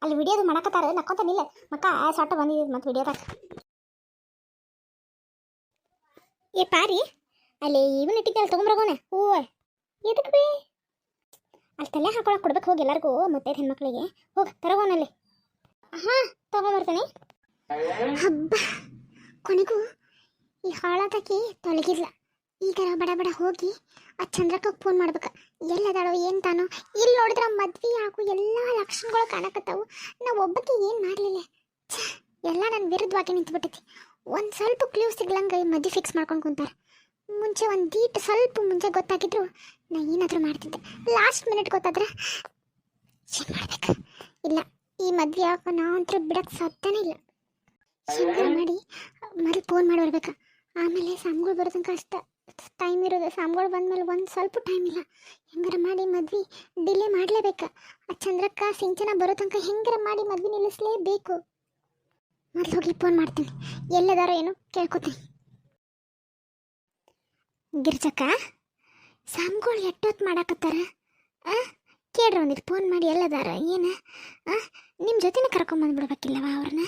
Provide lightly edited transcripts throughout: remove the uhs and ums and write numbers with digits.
ಅಲ್ಲಿ ವಿಡಿಯೋದು ಮಾಡಕತ್ತಾರ ನಕ್ಕೊಂತಾನಿಲ್ಲ ಮಕ್ಕ ಸೊಟ್ಟ ಬಂದಿದ್ದು ಮತ್ತು ವಿಡಿಯೋದಾಗ ಏ ಪಾರಿ ಅಲ್ಲಿ ಇವನ್ ಇಟ್ಟಿದ್ದಲ್ಲ ತೊಗೊಂಬರಗೋನೆ ಹೂವು ಎದಕ್ಕೆ ಬಿ ಅಲ್ಲಿ ತಲೆ ಹಾಕೊಳಕ್ಕೆ ಕೊಡ್ಬೇಕು ಹೋಗಿ ಎಲ್ಲರಿಗೂ ಮತ್ತೆ ಹೆಣ್ಮಕ್ಳಿಗೆ ಹೋಗಿ ತರಗೋನಲ್ಲಿ ಹಾಂ ತೊಗೊಂಬರ್ತೀನಿ ಹಬ್ಬ ಕೊನೆಗೂ ಈ ಹಾಳಾದಕ್ಕೆ ತೊಲಗಿಲ್ಲ ಈಗ ಬಡ ಬಡ ಹೋಗಿ ಆ ಚಂದ್ರಕ್ಕೆ ಫೋನ್ ಮಾಡ್ಬೇಕು ಎಲ್ಲದಾಳೋ ಏನು ತಾನೋ ಇಲ್ಲಿ ನೋಡಿದ್ರೆ ಮದ್ವೆ ಆಗು ಎಲ್ಲ ಲಕ್ಷಣಗಳು ಕಾಣಕತ್ತಾವು ನಾವು ಒಬ್ಬಕ್ಕೆ ಏನು ಮಾಡಲಿಲ್ಲ ಎಲ್ಲ ನನ್ನ ವಿರುದ್ಧವಾಗಿ ನಿಂತುಬಿಟ್ಟೈತಿ ಒಂದು ಸ್ವಲ್ಪ ಕ್ಲೂ ಸಿಗ್ಲಂಗೆ ಮದ್ವೆ ಫಿಕ್ಸ್ ಮಾಡ್ಕೊಂಡು ಕುಂತಾರೆ ಮುಂಚೆ ಒಂದು ದೀಟ್ ಸ್ವಲ್ಪ ಮುಂಚೆ ಗೊತ್ತಾಗಿದ್ರು ನಾ ಏನಾದರೂ ಮಾಡ್ತಿದ್ದೆ ಲಾಸ್ಟ್ ಮಿನಿಟ್ ಗೊತ್ತಾದ್ರೆ ಏನು ಮಾಡ್ಬೇಕು ಇಲ್ಲ ಈ ಮದ್ವೆ ಆಗ ನಾವಂತೂ ಬಿಡಕ್ಕೆ ಸಾಧ್ಯನೇ ಇಲ್ಲ ಹೆಂಗಾರ ಮಾಡಿ ಮೊದಲು ಫೋನ್ ಮಾಡಿ ಬರ್ಬೇಕು ಆಮೇಲೆ ಸಾಮ್ಗಳು ಬರೋ ತನಕ ಅಷ್ಟ ಟೈಮ್ ಇರೋದು ಸಾಮ್ಗಳು ಬಂದಮೇಲೆ ಒಂದು ಸ್ವಲ್ಪ ಟೈಮ್ ಇಲ್ಲ ಹೆಂಗಾರ ಮಾಡಿ ಮದ್ವೆ ಡಿಲೇ ಮಾಡಲೇಬೇಕು ಆ ಚಂದ್ರಕ್ಕ ಸಿಂಚನ ಬರೋ ತನಕ ಹೆಂಗಾರ ಮಾಡಿ ಮದ್ವೆ ನಿಲ್ಲಿಸಲೇಬೇಕು ಮೊದಲು ಹೋಗಿ ಫೋನ್ ಮಾಡ್ತೀನಿ ಎಲ್ಲದಾರೋ ಏನೋ ಕೇಳ್ಕೊತೀನಿ ಗಿರ್ಜಕ್ಕ ಸಾಮ್ಗಳು ಎಷ್ಟೊತ್ತು ಮಾಡಾಕತ್ತಾರ ಕೇಳ್ರಿ ಒಂದಿಟ್ಟು ಫೋನ್ ಮಾಡಿ ಎಲ್ಲದಾರ ಏನು ನಿಮ್ಮ ಜೊತೆನೇ ಕರ್ಕೊಂಬಂದ್ಬಿಡ್ಬೇಕಿಲ್ಲವ ಅವ್ರನ್ನ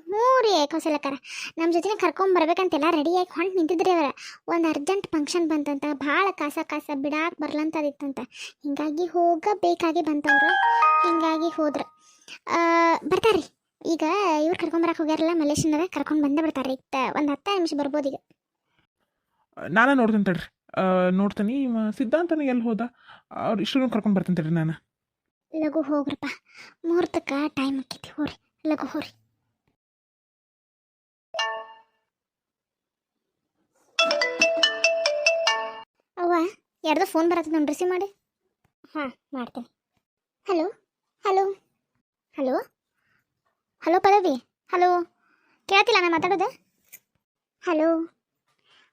ಹ್ಞೂ ರೀ ಕೌಸಲಕ್ಕರ ನಮ್ಮ ಜೊತೆನೇ ಕರ್ಕೊಂಬರ್ಬೇಕಂತೆಲ್ಲ ರೆಡಿಯಾಗಿ ಹೊಂಟು ನಿಂತಿದ್ರಿ ಅವರ ಒಂದು ಅರ್ಜೆಂಟ್ ಫಂಕ್ಷನ್ ಬಂತಂತ ಭಾಳ ಕಾಸ ಬಿಡಾಕೆ ಬರ್ಲಂತದಿತ್ತಂತ ಹಿಂಗಾಗಿ ಹೋಗಬೇಕಾಗಿ ಬಂತವ್ರು ಹಿಂಗಾಗಿ ಹೋದ್ರು ಬರ್ತಾರ್ರಿ ಈಗ ಇವ್ರು ಕರ್ಕೊಂಬರಕ್ಕೆ ಹೋಗ್ಯಾರಲ್ಲ ಮಲೇಶಿಯನ್ರ ಕರ್ಕೊಂಡು ಬಂದೇ ಬಿಡ್ತಾರೆ ಈಗ ಒಂದು 10 ನಿಮಿಷ ಬರ್ಬೋದು ಈಗ ನಾನು ನೋಡ್ತೀನಿ ತಡ್ರಿ ನೋಡ್ತೀನಿ ಸಿದ್ಧಾಂತನ ಎಲ್ಲಿ ಹೋದ ಅವ್ರು ಇಷ್ಟು ಕರ್ಕೊಂಡು ಬರ್ತೀನಿ ತಡ್ರಿ ನಾನು ಲಘು ಹೋಗ್ರಪ್ಪ ಮುಹೂರ್ತಕ್ಕೆ ಟೈಮ್ ಆಕೈತಿ ಹೋರಿ ಲಘು ಹೋರಿ ಅವ್ವ ಯಾರ್ದೋ ಫೋನ್ ಬರತ್ತದ ನೋಡಿ ರಿಸೀವ್ ಮಾಡಿ ಹಾಂ ಮಾಡ್ತೀನಿ hello hello hello hello Pallavi hello ಕೇಳ್ತಿಲ್ಲ ನಾನು ಮಾತಾಡೋದು ಹಲೋ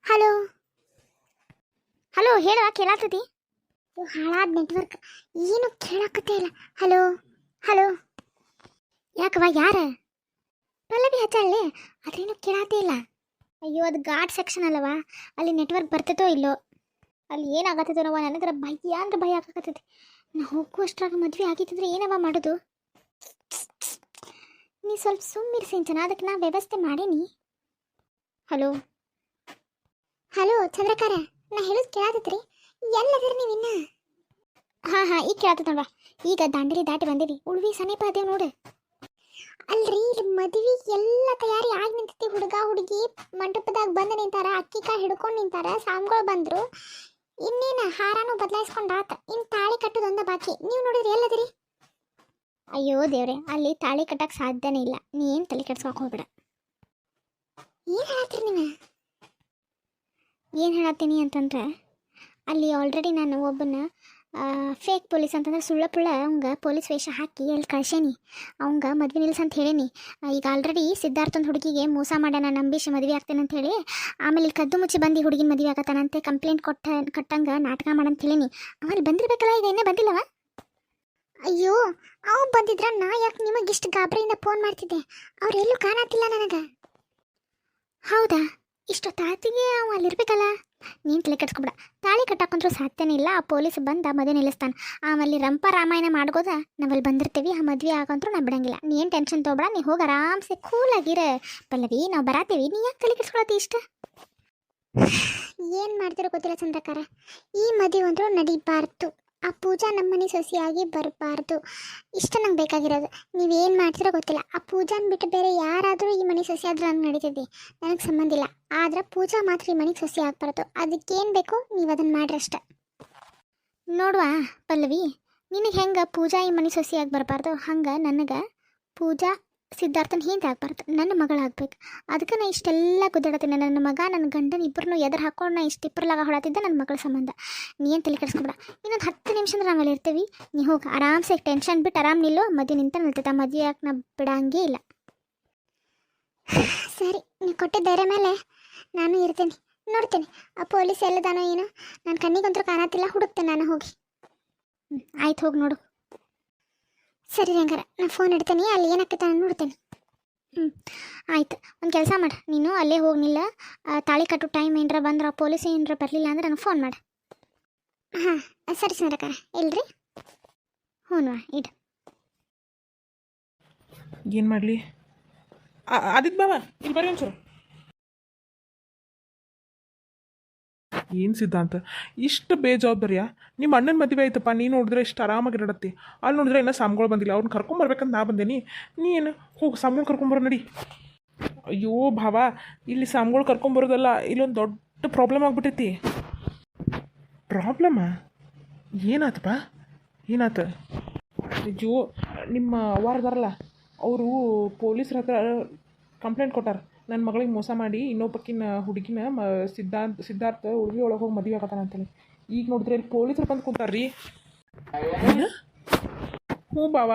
ಹಲೋ ಹಲೋ ಹೇಳುವ ಕೇಳಾತತಿ ಹಾಳಾದ ನೆಟ್ವರ್ಕ್ ಏನು ಕೇಳಾಕತ್ತೇ ಇಲ್ಲ ಹಲೋ ಹಲೋ ಯಾಕವ ಯಾರ ಪಲ್ಲವಿ ಹಚ್ಚಲ್ಲೇ ಅದೇನು ಕೇಳಾತೇ ಇಲ್ಲ ಅಯ್ಯೋ ಅದು ಘಾಟ್ ಸೆಕ್ಷನ್ ಅಲ್ಲವಾ ಅಲ್ಲಿ ನೆಟ್ವರ್ಕ್ ಬರ್ತೈತೋ ಇಲ್ಲೋ ಅಲ್ಲಿ ಏನಾಗತ್ತದೋ ನಾವು ನನಗರ ಭಯ ಅಂದ್ರೆ ಭಯ ಆಗಕತ್ತೈತಿ ನಾ ಹೋಗುವಷ್ಟ್ರಾಗ ಮದುವೆ ಆಗಿತ್ತಿದ್ರೆ ಏನವ ಮಾಡೋದು ನೀ ಸ್ವಲ್ಪ ಸುಮ್ಮಿರಿ ಸಿಂಚನ ಅದಕ್ಕೆ ನಾ ವ್ಯವಸ್ಥೆ ಮಾಡೀನಿ ಹಲೋ ಹಲೋ ಚಂದ್ರಕಾರ ನಾ ಹೇಳೋದು ಕೇಳಾತೈತ್ರಿ ಎಲ್ಲದಿರಿ ನೀವು ಇನ್ನ ಹಾಂ ಈಗ ಕೇಳತ್ತ ನೋಡ ಈಗ ದಾಂಡೇಲಿ ದಾಟಿ ಬಂದೀವಿ ಉಳ್ವಿ ಸಮೀಪ ಅದೇವು ನೋಡು ಅಲ್ರಿ ಇಲ್ಲಿ ಮದ್ವಿ ಎಲ್ಲ ತಯಾರಿ ಆಗಿ ನಿಂತೈತಿ ಹುಡುಗ ಹುಡುಗಿ ಮಂಟಪದಾಗ ಬಂದು ನಿಂತಾರ ಅಕ್ಕಿ ಕಾಯಿ ಹಿಡ್ಕೊಂಡು ನಿಂತಾರ ಸಾಮ್ಗಳು ಬಂದ್ರು ಇನ್ನೇನು ಹಾರಾನು ಬದಲಾಯಿಸ್ಕೊಂಡಾತ ಇನ್ನು ತಾಳಿ ಕಟ್ಟೋದೊಂದ ಬಾಕಿ ನೀವು ನೋಡಿದ್ರಿ ಎಲ್ಲದಿರಿ ಅಯ್ಯೋ ದೇವ್ರೆ ಅಲ್ಲಿ ತಾಳಿ ಕಟ್ಟಕ್ಕೆ ಸಾಧ್ಯನೇ ಇಲ್ಲ ನೀ ಏನು ತಲೆ ಕೆಡ್ಸ್ಕೊಕ್ ಹೋಗ್ಬೇಡ ಏನು ಹೇಳತ್ತೀರಿ ನೀವು ಏನು ಹೇಳತ್ತೀನಿ ಅಂತಂದ್ರೆ ಅಲ್ಲಿ ಆಲ್ರೆಡಿ ನಾನು ಒಬ್ಬನ ಫೇಕ್ ಪೊಲೀಸ್ ಅಂತಂದ್ರೆ ಸುಳ್ಳ ಅವಂಗ ಪೊಲೀಸ್ ವೇಷ ಹಾಕಿ ಅಲ್ಲಿ ಕಳ್ಸೇನಿ ಅವಂಗ ಮದ್ವೆ ನಿಲ್ಸ ಅಂತ ಹೇಳೀನಿ ಈಗ ಆಲ್ರೆಡಿ ಸಿದ್ಧಾರ್ಥನ ಹುಡುಗಿಗೆ ಮೋಸ ಮಾಡ್ಯಾನ ನಂಬಿಸಿ ಮದುವೆ ಆಗ್ತೇನೆ ಅಂತ ಹೇಳಿ ಆಮೇಲೆ ಇಲ್ಲಿ ಕದ್ದು ಮುಚ್ಚಿ ಬಂದು ಹುಡುಗಿನ ಮದುವೆ ಆಗತ್ತಾನಂತೆ ಕಂಪ್ಲೇಂಟ್ ಕಟ್ಟಂಗೆ ನಾಟಕ ಮಾಡಂತ ಹೇಳೀನಿ ಆಮೇಲೆ ಬಂದಿರ್ಬೇಕಲ್ಲ ಈಗ ಇನ್ನೇ ಬಂದಿಲ್ಲವ ಅಯ್ಯೋ ಅವ್ ಬಂದಿದ್ರ ನಾ ಯಾಕೆ ನಿಮಗೆ ಇಷ್ಟು ಗಾಬರಿಯಿಂದ ಫೋನ್ ಮಾಡ್ತಿದ್ದೆ ಅವ್ರೆಲ್ಲೂ ಕಾಣತ್ತಿಲ್ಲ ನನಗೆ ಹೌದಾ ಇಷ್ಟೊತ್ತಾತಿಗೆ ಅವ ಅಲ್ಲಿರ್ಬೇಕಲ್ಲ ನೀನು ತಲೆ ಕೆಡ್ಸ್ಕೊಬೇಡ ತಾಳಿ ಕಟ್ಟಾಕೊಂಡ್ರೂ ಸಾಧ್ಯನೇ ಇಲ್ಲ ಆ ಪೊಲೀಸ್ ಬಂದ ಮದುವೆ ನಿಲ್ಲಿಸ್ತಾನೆ ಆಮೇಲೆ ರಂಪ ರಾಮಾಯಣ ಮಾಡ್ಕೋದ ನಾವಲ್ಲಿ ಬಂದಿರ್ತೀವಿ ಆ ಮದುವೆ ಆಗಂತೂ ನಾವು ಬಿಡಂಗಿಲ್ಲ ನೀನು ಟೆನ್ಷನ್ ತೊಗೊಬೇಡ ನೀ ಹೋಗಿ ಆರಾಮ್ಸೆ ಕೂಲಾಗಿರ ಪಲ್ಲವಿ ನಾವು ಬರಾತೀವಿ ನೀ ಯಾಕೆ ತಲೆ ಕೆಡ್ಸ್ಕೊಳತಿ ಇಷ್ಟ ಏನು ಮಾಡ್ತಿರೋ ಗೊತ್ತಿಲ್ಲ ಚಂದ್ರಕಾರ ಈ ಮದುವೆ ಅಂದ್ರೂ ನಡಿಬಾರ್ದು ಆ ಪೂಜಾ ನಮ್ಮನೆ ಸೊಸೆಯಾಗಿ ಬರಬಾರ್ದು ಇಷ್ಟ ನಂಗೆ ಬೇಕಾಗಿರೋದು ನೀವೇನು ಮಾಡ್ತಿರೋ ಗೊತ್ತಿಲ್ಲ ಆ ಪೂಜಾನ ಬಿಟ್ಟು ಬೇರೆ ಯಾರಾದರೂ ಈ ಮನೆ ಸೊಸೆ ಆದರೂ ನಂಗೆ ನಡೀತಿದ್ದೆ ನನಗೆ ಸಂಬಂಧ ಇಲ್ಲ ಆದ್ರೆ ಪೂಜಾ ಮಾತ್ರ ಈ ಮನೆಗೆ ಸೊಸೆ ಆಗ್ಬಾರ್ದು ಅದಕ್ಕೇನು ಬೇಕೋ ನೀವು ಅದನ್ನು ಮಾಡ್ರಷ್ಟೆ ನೋಡುವ ಪಲ್ಲವಿ ನಿನಗೆ ಹೆಂಗೆ ಪೂಜಾ ಈ ಮನೆ ಸೊಸೆಯಾಗಿ ಬರಬಾರ್ದು ಹಂಗೆ ನನಗೆ ಪೂಜಾ ಸಿದ್ಧಾರ್ಥನ ಹಿಂದೆ ಆಗ್ಬಾರ್ದು ನನ್ನ ಮಗಳಾಗಬೇಕು ಅದಕ್ಕೆ ನಾ ಇಷ್ಟೆಲ್ಲ ಗುದ್ದಾಡತ್ತೀನಿ ನನ್ನ ಮಗ ನನ್ನ ಗಂಡನ ಇಬ್ಬರನ್ನೂ ಎದುರು ಹಾಕೊಂಡು ನಾ ಇಷ್ಟು ಇಬ್ಬರಲಾಗ ಹೊಳತಿದ್ದೆ ನನ್ನ ಮಗಳ ಸಂಬಂಧ ನೀ ಏನು ತಲೆ ಕೆಡಿಸ್ಕೊಬೇಡ ಇನ್ನೊಂದು 10 ನಿಮಿಷ ಅಂದ್ರೆ ನಾವಲ್ಲಿ ಇರ್ತೀವಿ ನೀ ಹೋಗಿ ಆರಾಮ್ಸೆ ಟೆನ್ಷನ್ ಬಿಟ್ಟು ಆರಾಮ್ ನಿಲ್ಲು ಮದುವೆ ನಿಂತ ನಿಲ್ತೈತೆ ಆ ಮದುವೆ ಯಾಕೆ ನಾ ಬಿಡಂಗೇ ಇಲ್ಲ ಸರಿ ನೀವು ಕೊಟ್ಟಿದ್ದ ಧೈರ್ಯ ಮೇಲೆ ನಾನು ಇರ್ತೀನಿ ನೋಡ್ತೀನಿ ಆ ಪೊಲೀಸ್ ಎಲ್ಲದಾನೋ ಏನೋ ನನ್ನ ಕಣ್ಣಿಗಂತೂ ಕಾಣತ್ತಿಲ್ಲ ಹುಡುಕ್ತೇನೆ ನಾನು ಹೋಗಿ ಆಯ್ತು ಹೋಗಿ ನೋಡು ಸರಿ ಹಂಗಾರ ನಾನು ಫೋನ್ ಇಡ್ತೀನಿ ಅಲ್ಲಿ ಏನಾಗ್ತೈತೆ ನಾನು ನೋಡ್ತೇನೆ ಆಯ್ತು ಒಂದು ಕೆಲಸ ಮಾಡು ನೀನು ಅಲ್ಲೇ ಹೋಗ್ನಿಲ್ಲ ತಾಳಿ ಕಟ್ಟು ಟೈಮ್ ಏನರ ಬಂದ್ರೆ ಪೊಲೀಸ್ ಏನರ ಬರಲಿಲ್ಲ ಅಂದ್ರೆ ನನಗೆ ಫೋನ್ ಮಾಡು ಹಾಂ ಸರಿ ಚಂದ್ರಕಾರ ಇಲ್ರಿ ಹ್ಞೂ ಇಡು ಏನು ಮಾಡಲಿ ಆದಿತ್ ಬಾವ ಇಲ್ಲಿ ಬರ್ರಿ ಒಂಚೂರು. ಏನು ಸಿದ್ಧಾಂತ ಇಷ್ಟು ಬೇಜವಾಬ್ದಾರಿಯಾ? ನಿಮ್ಮ ಅಣ್ಣನ ಮದುವೆ ಆಯ್ತಪ್ಪ, ನೀನು ನೋಡಿದ್ರೆ ಇಷ್ಟು ಆರಾಮಾಗಿರಡತ್ತಿ. ಅಲ್ಲಿ ನೋಡಿದ್ರೆ ಇನ್ನೂ ಸಾಮ್ಗಳು ಬಂದಿಲ್ಲ, ಅವ್ರನ್ನ ಕರ್ಕೊಂಬರ್ಬೇಕಂತ ನಾ ಬಂದೇನಿ. ನೀನು ಹೋಗಿ ಸಾಮ್ಗಳು ಕರ್ಕೊಂಬರೋ ನಡಿ. ಅಯ್ಯೋ ಭಾವ, ಇಲ್ಲಿ ಸಾಮ್ಗಳು ಕರ್ಕೊಂಬರೋದಲ್ಲ, ಇಲ್ಲೊಂದು ದೊಡ್ಡ ಪ್ರಾಬ್ಲಮ್ ಆಗ್ಬಿಟ್ಟೈತಿ. ಪ್ರಾಬ್ಲಮ್ಮ? ಏನಾತಪ್ಪ, ಏನಾತ? ಅಯ್ಯೋ, ನಿಮ್ಮ ಅವ್ವಾರದಾರಲ್ಲ ಅವರು ಪೊಲೀಸ್ರ ಹತ್ರ ಕಂಪ್ಲೇಂಟ್ ಕೊಟ್ಟಾರ. ನನ್ನ ಮಗಳಿಗೆ ಮೋಸ ಮಾಡಿ ಇನ್ನೊಬ್ಬಕ್ಕಿನ ಹುಡುಗಿನ ಸಿದ್ಧಾರ್ಥ ಉಳ್ವಿ ಒಳಗೆ ಹೋಗಿ ಮದುವೆ ಆಗತ್ತಾನ ಅಂತೇಳಿ. ಈಗ ನೋಡಿದ್ರೆ ಇಲ್ಲಿ ಪೊಲೀಸರು ಬಂದು ಕುಂತಾರ್ರಿ. ಹ್ಞೂ ಬಾವ,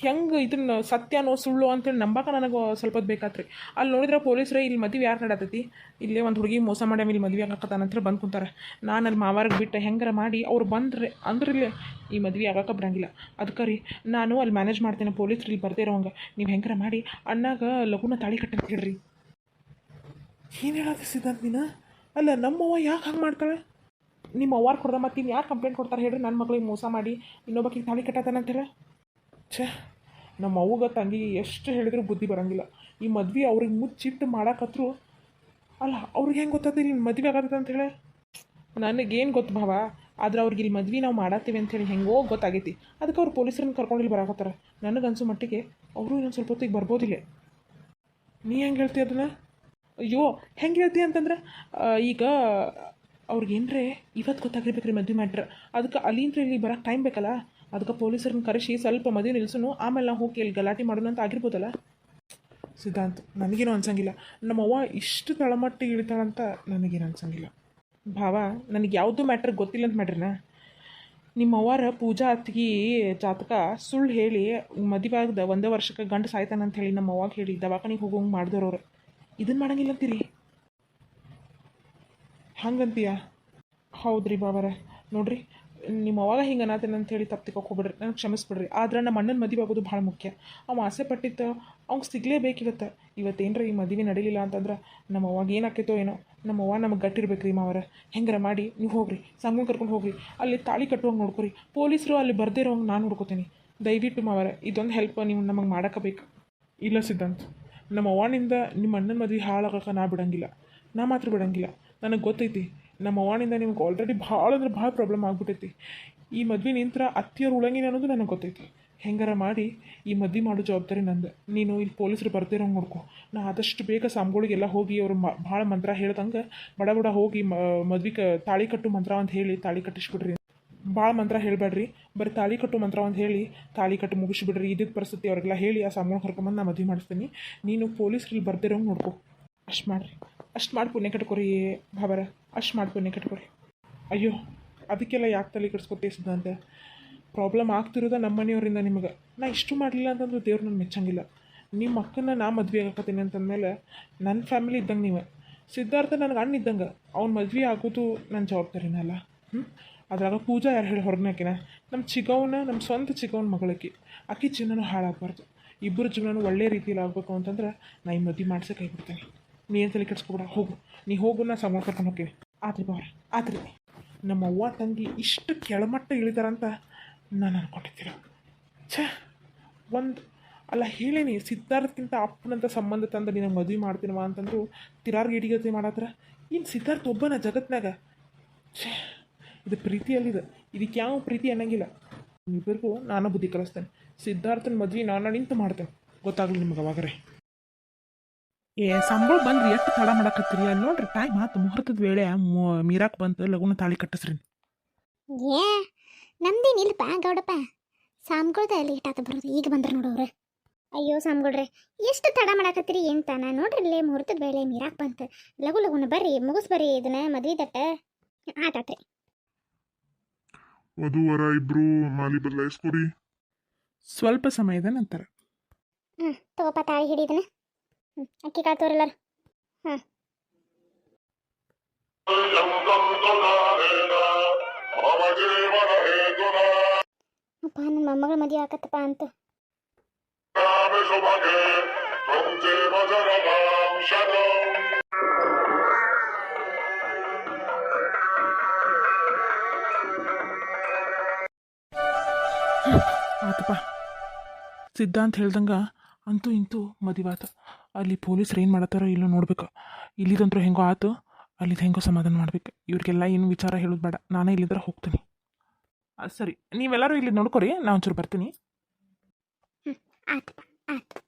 ಹೆಂಗೆ ಇದನ್ನ ಸತ್ಯನೋ ಸುಳ್ಳು ಅಂತೇಳಿ ನಂಬಾಕ ನನಗೆ ಸ್ವಲ್ಪ ಹೊತ್ತು ಬೇಕಾತ್ರಿ. ಅಲ್ಲಿ ನೋಡಿದ್ರೆ ಪೊಲೀಸರೇ ಇಲ್ಲಿ ಮದುವೆ ಯಾರು ನಡತೈತಿ, ಇಲ್ಲೇ ಒಂದು ಹುಡುಗಿ ಮೋಸ ಮಾಡಿ ಆಮೇಲೆ ಮದುವೆ ಆಗತ್ತಾನ ಅಂತೇಳಿ ಬಂದು ಕುಂತಾರೆ. ನಾನು ಅಲ್ಲಿ ಮಾವಾರಿಗೆ ಬಿಟ್ಟು ಹೆಂಗಾರ ಮಾಡಿ ಅವ್ರು ಬಂದರೆ ಅಂದ್ರೆ ಇಲ್ಲೇ ಈ ಮದುವೆ ಆಗಕ್ಕೆ ಬರಂಗಿಲ್ಲ. ಅದಕ್ಕೆ ರೀ ನಾನು ಅಲ್ಲಿ ಮ್ಯಾನೇಜ್ ಮಾಡ್ತೇನೆ, ಪೊಲೀಸ್ರು ಇಲ್ಲಿ ಬರ್ದೇ ಇರೋಂಗೆ ನೀವು ಹೆಂಗಾರ ಮಾಡಿ ಅಣ್ಣಾಗ ಲಘುನ ತಾಳಿ ಕಟ್ಟಂತ ಹೇಳ್ರಿ. ಏನು ಹೇಳತ್ತೆ ಸಿದ್ಧಾಂತ ನೀನು? ಅಲ್ಲ ನಮ್ಮವ್ವ ಯಾಕೆ ಹಂಗೆ ಮಾಡ್ತಾಳೆ? ನಿಮ್ಮ ಅವ್ವಾರು ಕೊಡ್ದ ಮತ್ತು ಇನ್ನು ಯಾರು ಕಂಪ್ಲೇಂಟ್ ಕೊಡ್ತಾರೆ ಹೇಳ್ರಿ? ನನ್ನ ಮಗಳಿಗೆ ಮೋಸ ಮಾಡಿ ಇನ್ನೊಬ್ಬಕಿಗೆ ತಾಳಿ ಕಟ್ಟತಾನ ಅಂತ ಹೇಳಿ. ಛೇ, ನಮ್ಮ ಅವ್ವಗ ತಂಗಿ ಎಷ್ಟು ಹೇಳಿದ್ರು ಬುದ್ಧಿ ಬರೋಂಗಿಲ್ಲ. ಈ ಮದ್ವೆ ಅವ್ರಿಗೆ ಮುಚ್ಚಿಟ್ಟು ಮಾಡಾಕತ್ರು. ಅಲ್ಲ ಅವ್ರಿಗೆ ಹೆಂಗೆ ಗೊತ್ತಾಗ್ತದೆ ಇಲ್ಲಿ ಮದುವೆ ಆಗತ್ತೆ ಅಂತ ಹೇಳಿ? ನನಗೇನು ಗೊತ್ತು ಭಾವ, ಆದ್ರೆ ಅವ್ರಿಗೆ ಇಲ್ಲಿ ಮದ್ವೆ ನಾವು ಮಾಡತ್ತೀವಿ ಅಂಥೇಳಿ ಹೆಂಗೋ ಗೊತ್ತಾಗೈತಿ. ಅದಕ್ಕೆ ಅವ್ರು ಪೊಲೀಸರನ್ನ ಕರ್ಕೊಂಡು ಇಲ್ಲಿ ಬರಾಕತ್ತಾರ. ನನಗನ್ಸೋ ಮಟ್ಟಿಗೆ ಅವರು ಇನ್ನೊಂದು ಸ್ವಲ್ಪ ಹೊತ್ತಿಗೆ ಬರ್ಬೋದಿಲ್ಲ. ನೀ ಹೆಂಗೆ ಹೇಳ್ತೀಯ ಅದನ್ನು? ಅಯ್ಯೋ, ಹೆಂಗೆ ಹೇಳ್ತೀಯ ಅಂತಂದ್ರೆ ಈಗ ಅವ್ರಿಗೇನ್ರೆ ಇವತ್ತು ಗೊತ್ತಾಗಿರ್ಬೇಕು ರೀ ಮದುವೆ ಮಾಡ್ರೆ. ಅದಕ್ಕೆ ಅಲ್ಲಿಂದ್ರೆ ಇಲ್ಲಿ ಬರೋಕ್ಕೆ ಟೈಮ್ ಬೇಕಲ್ಲ. ಅದಕ್ಕೆ ಪೊಲೀಸರನ್ನ ಕರೆಸಿ ಸ್ವಲ್ಪ ಮದುವೆ ನಿಲ್ಸೋನು, ಆಮೇಲೆ ನಾವು ಹೋಗಿ ಇಲ್ಲಿ ಗಲಾಟೆ ಮಾಡೋಣ ಅಂತ ಆಗಿರ್ಬೋದಲ್ಲ. ಸಿದ್ಧಾಂತ ನನಗೇನು ಅನ್ಸಂಗಿಲ್ಲ. ನಮ್ಮವ್ವ ಇಷ್ಟು ತಳಮಟ್ಟಿಗೆ ಇಳಿತಾಳಂತ ನನಗೇನು ಅನ್ಸಂಗಿಲ್ಲ. ಭಾವ, ನನಗೆ ಯಾವುದೂ ಮ್ಯಾಟ್ರ್ ಗೊತ್ತಿಲ್ಲ ಅಂತ ಮಾಡ್ರಿನ. ನಿಮ್ಮ ಅವ್ವಾರ ಪೂಜಾ ಅತ್ತಿಗೆ ಜಾತಕ ಸುಳ್ಳು ಹೇಳಿ ಮದುವೆ ಆಗದ ಒಂದೇ ವರ್ಷಕ್ಕೆ ಗಂಡು ಸಾಯ್ತಾನಂತ ಹೇಳಿ ನಮ್ಮ ಅವ್ವಾಗ ಹೇಳಿ ದವಾಖಾನಿಗೆ ಹೋಗೋಂಗೆ ಮಾಡಿದವ್ರವ್ರು. ಇದನ್ನು ಮಾಡಂಗಿಲ್ಲ ಅಂತೀರಿ? ಹಂಗಂತೀಯ? ಹೌದ್ರಿ ಬಾವರ, ನೋಡ್ರಿ ನಿಮ್ಮ ಅವಾಗ ಹಿಂಗೆ ಅನ್ನತೇನೆ ಅಂತೇಳಿ ತಪ್ಪಿಕೋಕೆ ಹೋಗ್ಬಿಡ್ರಿ, ನನಗೆ ಕ್ಷಮಿಸ್ಬಿಡ್ರಿ. ಆದ್ರೆ ನಮ್ಮ ಅಣ್ಣನ ಮದುವೆ ಆಗೋದು ಭಾಳ ಮುಖ್ಯ. ಅವ ಆಸೆ ಪಟ್ಟಿತ್ತು, ಅವ್ಗೆ ಸಿಗಲೇಬೇಕಿವತ್ತು. ಇವತ್ತೇನ್ರ ಈ ಮದುವೆ ನಡೀಲಿಲ್ಲ ಅಂತಂದ್ರೆ ನಮ್ಮ ಅವಾಗ ಏನಾಕೈತೋ ಏನೋ. ನಮ್ಮ ಅವ್ವ ನಮಗೆ ಗಟ್ಟಿರ್ಬೇಕು ರೀ ಮಾವರ. ಹೆಂಗಾರ ಮಾಡಿ ನೀವು ಹೋಗ್ರಿ, ಸಂಗಮ್ ಕರ್ಕೊಂಡು ಹೋಗ್ರಿ, ಅಲ್ಲಿ ತಾಳಿ ಕಟ್ಟುವಂಗೆ ನೋಡ್ಕೊರಿ. ಪೊಲೀಸರು ಅಲ್ಲಿ ಬರ್ದೇ ಇರೋಂಗೆ ನಾನು ನೋಡ್ಕೋತೀನಿ. ದಯವಿಟ್ಟು ಮಾವರ, ಇದೊಂದು ಹೆಲ್ಪ್ ನೀವು ನಮಗೆ ಮಾಡೋಕಬೇಕು. ಇಲ್ಲ ಸಿದ್ಧಾಂತ್, ನಮ್ಮ ಅವ್ವನಿಂದ ನಿಮ್ಮ ಅಣ್ಣನ ಮದುವೆ ಹಾಳಾಗಕ್ಕೆ ನಾ ಬಿಡಂಗಿಲ್ಲ. ನಾ ಮಾತ್ರ ಬಿಡಂಗಿಲ್ಲ. ನನಗೆ ಗೊತ್ತೈತಿ ನಮ್ಮ ಅವ್ವನಿಂದ ನಿಮ್ಗೆ ಆಲ್ರೆಡಿ ಭಾಳ ಅಂದ್ರೆ ಭಾಳ ಪ್ರಾಬ್ಲಮ್ ಆಗ್ಬಿಟ್ಟೈತಿ. ಈ ಮದ್ವೆ ನಿಂತ್ರ ಅತ್ತಿಯವ್ರು ಉಳಂಗಿಲ್ಲ ಅನ್ನೋದು ನನಗೆ ಗೊತ್ತೈತಿ. ಹೆಂಗಾರ ಮಾಡಿ ಈ ಮದ್ವೆ ಮಾಡೋ ಜವಾಬ್ದಾರಿ ನಂದು. ನೀನು ಇಲ್ಲಿ ಪೊಲೀಸರು ಬರ್ದಿರೋಂಗೆ ನೋಡ್ಕೊ. ನಾ ಆದಷ್ಟು ಬೇಗ ಸಾಮ್ಗಳಿಗೆಲ್ಲ ಹೋಗಿ ಅವರು ಭಾಳ ಮಂತ್ರ ಹೇಳ್ದಂಗೆ ಬಡ ಬಡ ಹೋಗಿ ಮದ್ವೆ ತಾಳಿ ಕಟ್ಟು ಮಂತ್ರ ಅಂತ ಹೇಳಿ ತಾಳಿ ಕಟ್ಟಿಸ್ಬಿಡ್ರಿ. ಭಾಳ ಮಂತ್ರ ಹೇಳಬೇಡ್ರಿ, ಬರೀ ತಾಳಿ ಕಟ್ಟು ಮಂತ್ರ ಅಂತ ಹೇಳಿ ತಾಳಿ ಕಟ್ಟು ಮುಗಿಸ್ಬಿಡ್ರಿ. ಇದ್ದಿದ್ದ ಪರಿಸ್ಥಿತಿ ಅವ್ರಿಗೆಲ್ಲ ಹೇಳಿ ಆ ಸಾಮ್ಗಳು ಕರ್ಕೊಂಬಂದು ನಾ ಮದುವೆ ಮಾಡಿಸ್ತೀನಿ. ನೀನು ಪೊಲೀಸ್ರಲ್ಲಿ ಬರ್ದಿರೋಂಗೆ ನೋಡ್ಕೊ. ಅಷ್ಟು ಮಾಡಿರಿ, ಅಷ್ಟು ಮಾಡಿ ಪುಣ್ಯ ಕಟ್ಕೊರಿ ಭಾವರ, ಅಷ್ಟು ಮಾಡಿ ಪುಣ್ಯ ಕಟ್ಕೊರಿ. ಅಯ್ಯೋ, ಅದಕ್ಕೆಲ್ಲ ಯಾಕೆ ತಲೆ ಕೆಡಿಸ್ಕೊತೀವಿ ಸಿದ್ಧಾಂತ? ಪ್ರಾಬ್ಲಮ್ ಆಗ್ತಿರೋದ ನಮ್ಮ ಮನೆಯವರಿಂದ ನಿಮಗೆ. ನಾ ಇಷ್ಟು ಮಾಡಲಿಲ್ಲ ಅಂತಂದ್ರೆ ದೇವ್ರು ನನ್ನ ಮೆಚ್ಚಂಗಿಲ್ಲ. ನಿಮ್ಮ ಅಕ್ಕನ ನಾ ಮದುವೆ ಆಗಕತ್ತೀನಿ ಅಂತಂದಮೇಲೆ ನನ್ನ ಫ್ಯಾಮಿಲಿ ಇದ್ದಂಗೆ ನೀವು. ಸಿದ್ಧಾರ್ಥ ನನಗೆ ಅಣ್ಣ ಇದ್ದಂಗೆ, ಅವ್ನ ಮದುವೆ ಆಗೋದು ನನ್ನ ಜವಾಬ್ದಾರಿನಲ್ಲ. ಅದ್ರಾಗ ಪೂಜಾ ಯಾರು ಹೇಳಿ ಹೊರಗ್ನಾಕಿನ ನಮ್ಮ ಚಿಗವನ, ನಮ್ಮ ಸ್ವಂತ ಚಿಗವನ ಮಗಳಕ್ಕಿ. ಆಕಿ ಜೀವನನೂ ಹಾಳಾಗಬಾರ್ದು. ಇಬ್ಬರು ಜೀವನನೂ ಒಳ್ಳೆ ರೀತಿಯಲ್ಲಿ ಆಗಬೇಕು ಅಂತಂದ್ರೆ ನಾ ಈ ಮದುವೆ ಮಾಡ್ಸೋಕೆ ಆಗಿಬಿಡ್ತೇನೆ. ನೀ ಏನು ತಲೆ ಕೆಡ್ಸ್ಕೊಬೇಡ, ಹೋಗು. ನೀ ಹೋಗು, ನಾ ಸಂಬಳ ಕರ್ಕೊಂಡು ಹೋಗ್ತೀನಿ. ಆದ್ರಿ ಬಾವ್ರ, ಆದ್ರಿ. ನಮ್ಮ ಅವ್ವ ತಂಗಿ ಇಷ್ಟು ಕೆಳಮಟ್ಟ ಇಳಿತಾರಂತ ನಾನು ಅನ್ಕೊಂಡಿದ್ದೀರ. ಛೇ, ಒಂದು ಅಲ್ಲ ಹೇಳೀನಿ, ಸಿದ್ಧಾರ್ಥಕ್ಕಿಂತ ಅಪ್ಪನಂತ ಸಂಬಂಧ ತಂದು ನಿನಗೆ ಮದುವೆ ಮಾಡ್ತೀನವ ಅಂತಂದ್ರು ತಿರಾರ್ಗೆ ಹಿಡಿಗತಿ ಮಾಡತ್ರ. ಇನ್ನು ಸಿದ್ಧಾರ್ಥ ಒಬ್ಬನ ಜಗತ್ನಾಗ. ಛೇ, ಇದು ಪ್ರೀತಿಯಲ್ಲಿದೆ. ಇದಕ್ಕೆ ಯಾವ ಪ್ರೀತಿ ಅನ್ನಂಗಿಲ್ಲ. ಇಬ್ಬರಿಗೂ ನಾನು ಬುದ್ಧಿ ಕಲಿಸ್ತೇನೆ. ಸಿದ್ಧಾರ್ಥನ ಮದುವೆ ನಾನು ನಿಂತು ಮಾಡ್ತೇನೆ, ಗೊತ್ತಾಗಲಿ ನಿಮ್ಗೆ ಅವಾಗರೇ. ಸಂಬಳ ಬಂದ್ರಿ, ಎಷ್ಟು ತಡ ಮಾಡಕತ್ತೀರಿ? ಅಲ್ಲಿ ನೋಡ್ರಿ ಟೈಮ್ ಆತು, ಮುಹೂರ್ತದ ವೇಳೆ ಮೀರಾಕ್ ಬಂತು, ಲಗುನ ತಾಳಿ ಕಟ್ಟಿಸ್ರಿ. ಏ ನಮ್ದೇನು ಇಲ್ಲಪ್ಪ ಗೌಡಪ್ಪ, ಸಾಮ್ಗಳ್ದ ಲೇಟ್ ಆತ ಬರೋದು. ಈಗ ಬಂದ್ರೆ ನೋಡೋರು. ಅಯ್ಯೋ ಸಾಮ್ಗಳ್ರೆ, ಎಷ್ಟು ತಡ ಮಾಡಾಕತ್ತೀರಿ ಎಂತ? ನಾ ನೋಡ್ರಿ ಇಲ್ಲೇ ಮುಹೂರ್ತದ ವೇಳೆ ಮೀರಾಕ್ ಬಂತು. ಲಗು ಲಗುನ ಬರ್ರಿ, ಮುಗಿಸ್ಬರ್ರಿ ಇದನ್ನ ಮದ್ವೆ ದಟ್ಟ. ಆತಾತ್ರಿ. ವಧುವರ ಇಬ್ರು ಮಾಲಿ ಬದಲಾಯಿಸ್ಕೊರಿ. ಸ್ವಲ್ಪ ಸಮಯದ ನಂತರ. ತಗೋಪ ತಾಳಿ ಹಿಡಿದನ. ಅಕ್ಕಿ ಕಾಳು ತೋರಿಲ್ಲಾರ. ಹಾಂ ಅಪ್ಪ, ನನ್ನ ಮೊಮ್ಮಗಳ ಮದುವೆ ಆಕತ್ತಪ್ಪ ಅಂತ. ಆತಪ್ಪ, ಸಿದ್ಧಾಂತ ಹೇಳ್ದಂಗೆ ಅಂತೂ ಇಂತೂ ಮದುವಾತ ಅಲ್ಲಿ ಪೊಲೀಸ್ರು ಏನು ಮಾಡತ್ತಾರೋ ಇಲ್ಲೋ ನೋಡ್ಬೇಕು ಇಲ್ಲಿದಂತೂ ಹೆಂಗೋ ಆತು ಅಲ್ಲಿದ್ದು ಹೆಂಗೋ ಸಮಾಧಾನ ಮಾಡ್ಬೇಕು ಇವ್ರಿಗೆಲ್ಲ ಏನು ವಿಚಾರ ಹೇಳೋದು ಬೇಡ ನಾನೇ ಇಲ್ಲಿದ್ರೆ ಹೋಗ್ತೀನಿ ಸರಿ ನೀವೆಲ್ಲರೂ ಇಲ್ಲಿ ನೋಡ್ಕೊರಿ ನಾ ಒಂಚೂರು ಬರ್ತೀನಿ ಆತಪ್ಪ ಆತು